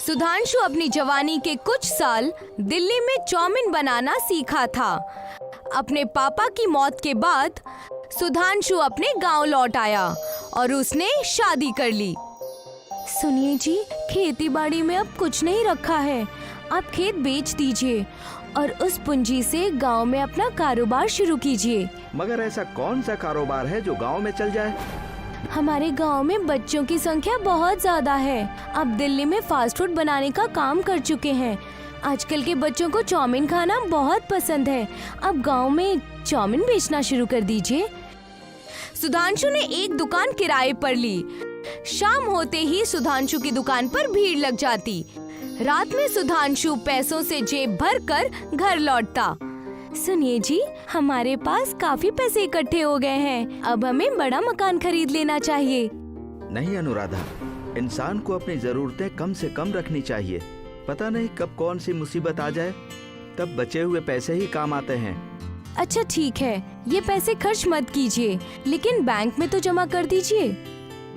सुधांशु अपनी जवानी के कुछ साल दिल्ली में चाउमीन बनाना सीखा था। अपने पापा की मौत के बाद सुधांशु अपने गांव लौट आया और उसने शादी कर ली। सुनिए जी, खेती बाड़ी में अब कुछ नहीं रखा है, आप खेत बेच दीजिए और उस पूंजी से गांव में अपना कारोबार शुरू कीजिए। मगर ऐसा कौन सा कारोबार है जो गांव में चल जाए? हमारे गांव में बच्चों की संख्या बहुत ज्यादा है। अब दिल्ली में फास्ट फूड बनाने का काम कर चुके हैं। आजकल के बच्चों को चाउमीन खाना बहुत पसंद है। अब गांव में चाउमीन बेचना शुरू कर दीजिए। सुधांशु ने एक दुकान किराए पर ली। शाम होते ही सुधांशु की दुकान पर भीड़ लग जाती। रात में सुधांशु पैसों से जेब भर कर घर लौटता। सुनिए जी, हमारे पास काफी पैसे इकट्ठे हो गए हैं, अब हमें बड़ा मकान खरीद लेना चाहिए। नहीं अनुराधा, इंसान को अपनी जरूरतें कम से कम रखनी चाहिए। पता नहीं कब कौन सी मुसीबत आ जाए, तब बचे हुए पैसे ही काम आते हैं। अच्छा ठीक है, ये पैसे खर्च मत कीजिए, लेकिन बैंक में तो जमा कर दीजिए।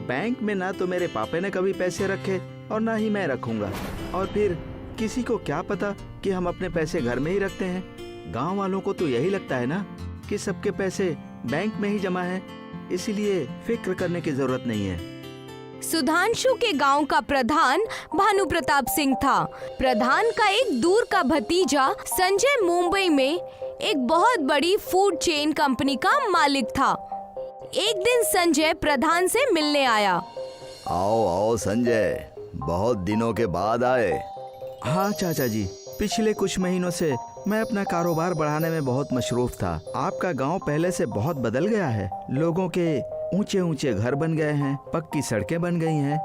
बैंक में ना तो मेरे पापा ने कभी पैसे रखे और ना ही मैं रखूंगा। और फिर किसी को क्या पता कि हम अपने पैसे घर में ही रखते हैं। गांव वालों को तो यही लगता है ना कि सबके पैसे बैंक में ही जमा है, इसीलिए फिक्र करने की जरूरत नहीं है। सुधांशु के गांव का प्रधान भानु प्रताप सिंह था। प्रधान का एक दूर का भतीजा संजय मुंबई में एक बहुत बड़ी फूड चेन कंपनी का मालिक था। एक दिन संजय प्रधान से मिलने आया। आओ आओ संजय, बहुत दिनों के बाद आए। हाँ चाचा जी, पिछले कुछ महीनों से मैं अपना कारोबार बढ़ाने में बहुत मशरूफ था। आपका गांव पहले से बहुत बदल गया है। लोगों के ऊंचे ऊंचे घर बन गए हैं, पक्की सड़कें बन गई हैं।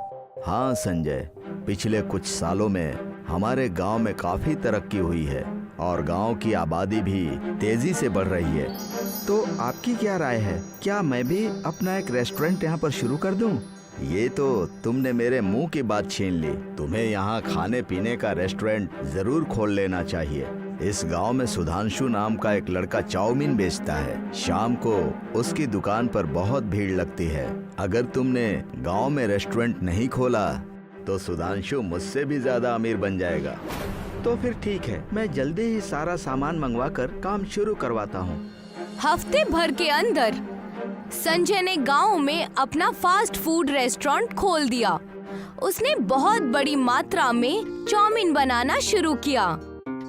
हाँ संजय, पिछले कुछ सालों में हमारे गांव में काफी तरक्की हुई है और गांव की आबादी भी तेजी से बढ़ रही है। तो आपकी क्या राय है, क्या मैं भी अपना एक रेस्टोरेंट यहाँ पर शुरू कर दूं? ये तो तुमने मेरे मुंह की बात छीन ली। तुम्हें यहाँ खाने पीने का रेस्टोरेंट जरूर खोल लेना चाहिए। इस गांव में सुधांशु नाम का एक लड़का चाउमीन बेचता है। शाम को उसकी दुकान पर बहुत भीड़ लगती है। अगर तुमने गांव में रेस्टोरेंट नहीं खोला तो सुधांशु मुझसे भी ज्यादा अमीर बन जाएगा। तो फिर ठीक है, मैं जल्दी ही सारा सामान मंगवा कर काम शुरू करवाता हूँ। हफ्ते भर के अंदर संजय ने गांव में अपना फास्ट फूड रेस्टोरेंट खोल दिया। उसने बहुत बड़ी मात्रा में चाउमीन बनाना शुरू किया।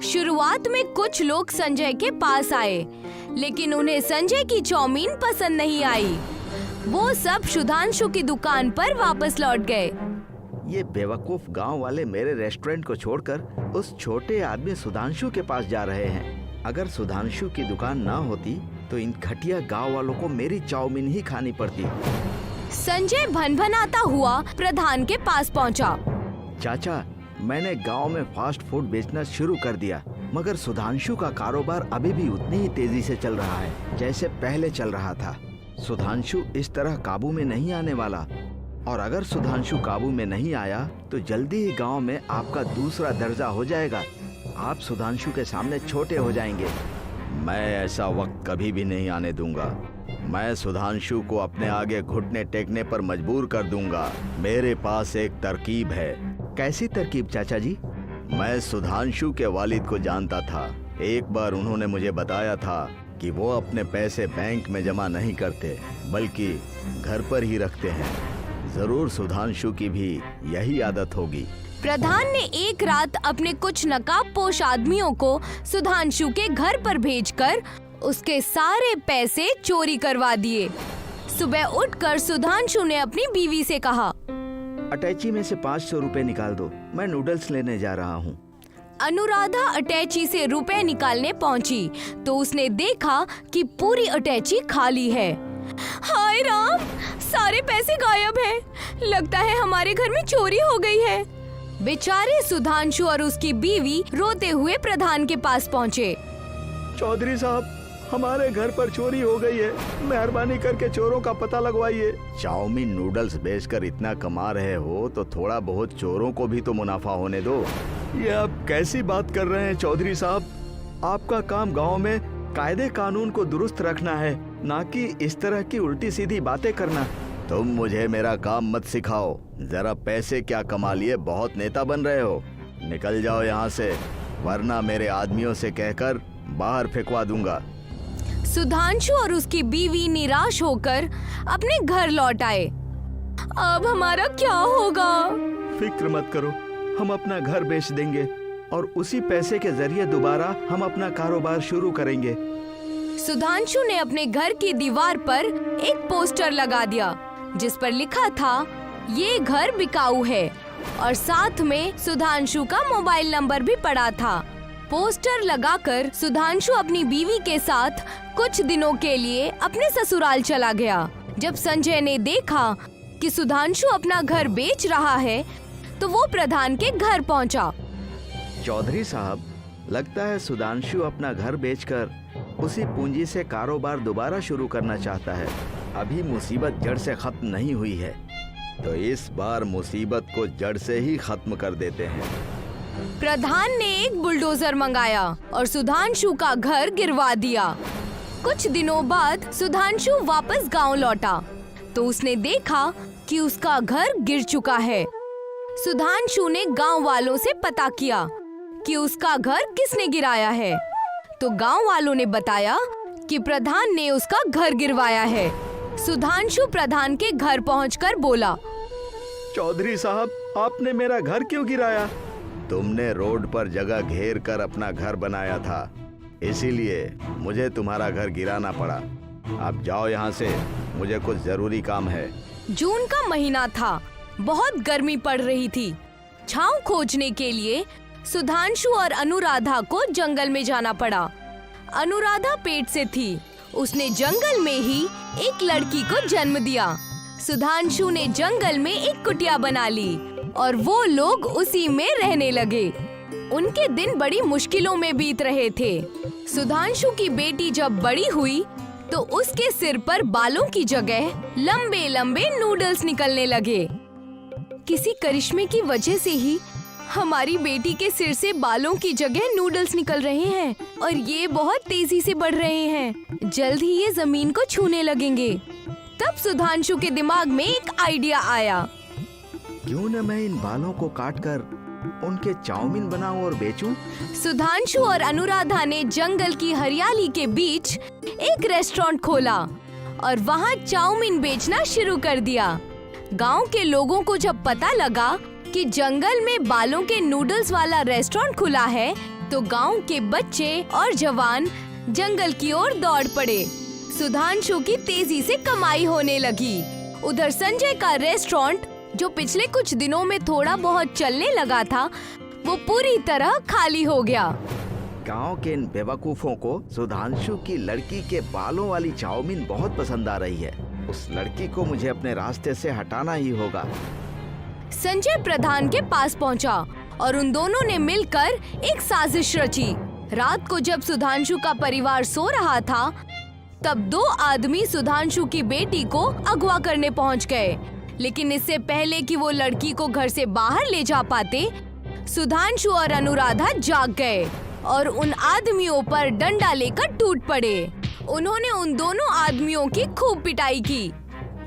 शुरुआत में कुछ लोग संजय के पास आए, लेकिन उन्हें संजय की चाउमीन पसंद नहीं आई। वो सब सुधांशु की दुकान पर वापस लौट गए। ये बेवकूफ गांव वाले मेरे रेस्टोरेंट को छोड़कर उस छोटे आदमी सुधांशु के पास जा रहे हैं। अगर सुधांशु की दुकान ना होती तो इन घटिया गांव वालों को मेरी चाउमीन ही खानी पड़ती। संजय भनभनाता हुआ प्रधान के पास पहुंचा। चाचा, मैंने गांव में फास्ट फूड बेचना शुरू कर दिया, मगर सुधांशु का कारोबार अभी भी उतनी ही तेजी से चल रहा है जैसे पहले चल रहा था। सुधांशु इस तरह काबू में नहीं आने वाला, और अगर सुधांशु काबू में नहीं आया तो जल्दी ही गांव में आपका दूसरा दर्जा हो जाएगा। आप सुधांशु के सामने छोटे हो जाएंगे। मैं ऐसा वक्त कभी भी नहीं आने दूंगा। मैं सुधांशु को अपने आगे घुटने टेकने पर मजबूर कर दूंगा। मेरे पास एक तरकीब है। कैसी तरकीब चाचा जी? मैं सुधांशु के वालिद को जानता था। एक बार उन्होंने मुझे बताया था कि वो अपने पैसे बैंक में जमा नहीं करते, बल्कि घर पर ही रखते हैं। जरूर सुधांशु की भी यही आदत होगी। प्रधान ने एक रात अपने कुछ नकाबपोश आदमियों को सुधांशु के घर पर भेजकर उसके सारे पैसे चोरी करवा दिए। सुबह उठकर सुधांशु ने अपनी बीवी से कहा, अटैची में से 500 रुपए निकाल दो, मैं नूडल्स लेने जा रहा हूँ। अनुराधा अटैची से रुपए निकालने पहुंची तो उसने देखा कि पूरी अटैची खाली है। हाय राम, सारे पैसे गायब हैं। लगता है हमारे घर में चोरी हो गई है। बेचारे सुधांशु और उसकी बीवी रोते हुए प्रधान के पास पहुँचे। चौधरी साहब, हमारे घर पर चोरी हो गई है, मेहरबानी करके चोरों का पता लगवाइए। चाउमीन नूडल्स बेचकर इतना कमा रहे हो तो थोड़ा बहुत चोरों को भी तो मुनाफा होने दो। ये आप कैसी बात कर रहे हैं चौधरी साहब? आपका काम गांव में कायदे कानून को दुरुस्त रखना है, ना कि इस तरह की उल्टी सीधी बातें करना। तुम मुझे मेरा काम मत सिखाओ। जरा पैसे क्या कमा लिए बहुत नेता बन रहे हो। निकल जाओ यहाँ से, वरना मेरे आदमियों से कहकर बाहर फेंकवा दूंगा। सुधांशु और उसकी बीवी निराश होकर अपने घर लौट आए। अब हमारा क्या होगा? फिक्र मत करो, हम अपना घर बेच देंगे और उसी पैसे के जरिए दोबारा हम अपना कारोबार शुरू करेंगे। सुधांशु ने अपने घर की दीवार पर एक पोस्टर लगा दिया जिस पर लिखा था ये घर बिकाऊ है, और साथ में सुधांशु का मोबाइल नंबर भी पड़ा था। पोस्टर लगाकर सुधांशु अपनी बीवी के साथ कुछ दिनों के लिए अपने ससुराल चला गया। जब संजय ने देखा कि सुधांशु अपना घर बेच रहा है तो वो प्रधान के घर पहुंचा। चौधरी साहब, लगता है सुधांशु अपना घर बेचकर उसी पूंजी से कारोबार दोबारा शुरू करना चाहता है। अभी मुसीबत जड़ से खत्म नहीं हुई है, तो इस बार मुसीबत को जड़ से ही खत्म कर देते हैं। प्रधान ने एक बुलडोजर मंगाया और सुधांशु का घर गिरवा दिया। कुछ दिनों बाद सुधांशु वापस गांव लौटा तो उसने देखा कि उसका घर गिर चुका है। सुधांशु ने गांव वालों से पता किया कि उसका घर किसने गिराया है, तो गांव वालों ने बताया कि प्रधान ने उसका घर गिरवाया है। सुधांशु प्रधान के घर पहुंचकर बोला, चौधरी साहब, आपने मेरा घर क्यों गिराया? तुमने रोड पर जगह घेर कर अपना घर बनाया था, इसीलिए मुझे तुम्हारा घर गिराना पड़ा। अब जाओ यहाँ से, मुझे कुछ जरूरी काम है। जून का महीना था, बहुत गर्मी पड़ रही थी। छांव खोजने के लिए सुधांशु और अनुराधा को जंगल में जाना पड़ा। अनुराधा पेट से थी, उसने जंगल में ही एक लड़की को जन्म दिया। सुधांशु ने जंगल में एक कुटिया बना ली और वो लोग उसी में रहने लगे। उनके दिन बड़ी मुश्किलों में बीत रहे थे। सुधांशु की बेटी जब बड़ी हुई तो उसके सिर पर बालों की जगह लंबे लंबे नूडल्स निकलने लगे। किसी करिश्मे की वजह से ही हमारी बेटी के सिर से बालों की जगह नूडल्स निकल रहे हैं और ये बहुत तेजी से बढ़ रहे हैं। जल्द ही ये जमीन को छूने लगेंगे। तब सुधांशु के दिमाग में एक आइडिया आया। क्यों न मैं इन बालों को काटकर उनके चाउमीन बनाऊं और बेचूं? सुधांशु और अनुराधा ने जंगल की हरियाली के बीच एक रेस्टोरेंट खोला और वहाँ चाउमीन बेचना शुरू कर दिया। गांव के लोगों को जब पता लगा कि जंगल में बालों के नूडल्स वाला रेस्टोरेंट खुला है तो गांव के बच्चे और जवान जंगल की ओर दौड़ पड़े। सुधांशु की तेजी से कमाई होने लगी। उधर संजय का रेस्टोरेंट, जो पिछले कुछ दिनों में थोड़ा बहुत चलने लगा था, वो पूरी तरह खाली हो गया। गांव के इन बेवकूफों को सुधांशु की लड़की के बालों वाली चाउमीन बहुत पसंद आ रही है। उस लड़की को मुझे अपने रास्ते से हटाना ही होगा। संजय प्रधान के पास पहुंचा और उन दोनों ने मिलकर एक साजिश रची। रात को जब सुधांशु का परिवार सो रहा था तब दो आदमी सुधांशु की बेटी को अगवा करने पहुंच गए। लेकिन इससे पहले कि वो लड़की को घर से बाहर ले जा पाते, सुधांशु और अनुराधा जाग गए और उन आदमियों पर डंडा लेकर टूट पड़े। उन्होंने उन दोनों आदमियों की खूब पिटाई की।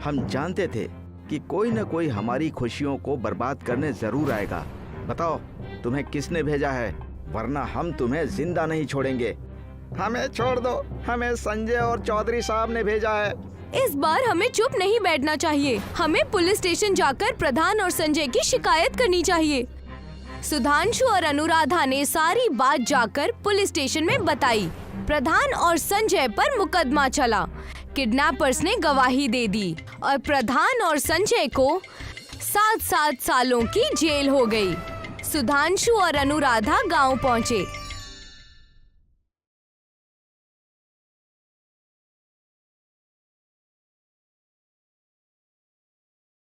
हम जानते थे कि कोई न कोई हमारी खुशियों को बर्बाद करने जरूर आएगा। बताओ, तुम्हें किसने भेजा है? वरना हम तुम्हें जिंदा नहीं छोड़ेंगे। हमें छोड़ दो, हमें संजय और चौधरी साहब ने भेजा है। इस बार हमें चुप नहीं बैठना चाहिए। हमें पुलिस स्टेशन जाकर प्रधान और संजय की शिकायत करनी चाहिए। सुधांशु और अनुराधा ने सारी बात जाकर पुलिस स्टेशन में बताई। प्रधान और संजय पर मुकदमा चला। किडनैपर्स ने गवाही दे दी और प्रधान और संजय को 7 सालों की जेल हो गई। सुधांशु और अनुराधा गांव पहुंचे।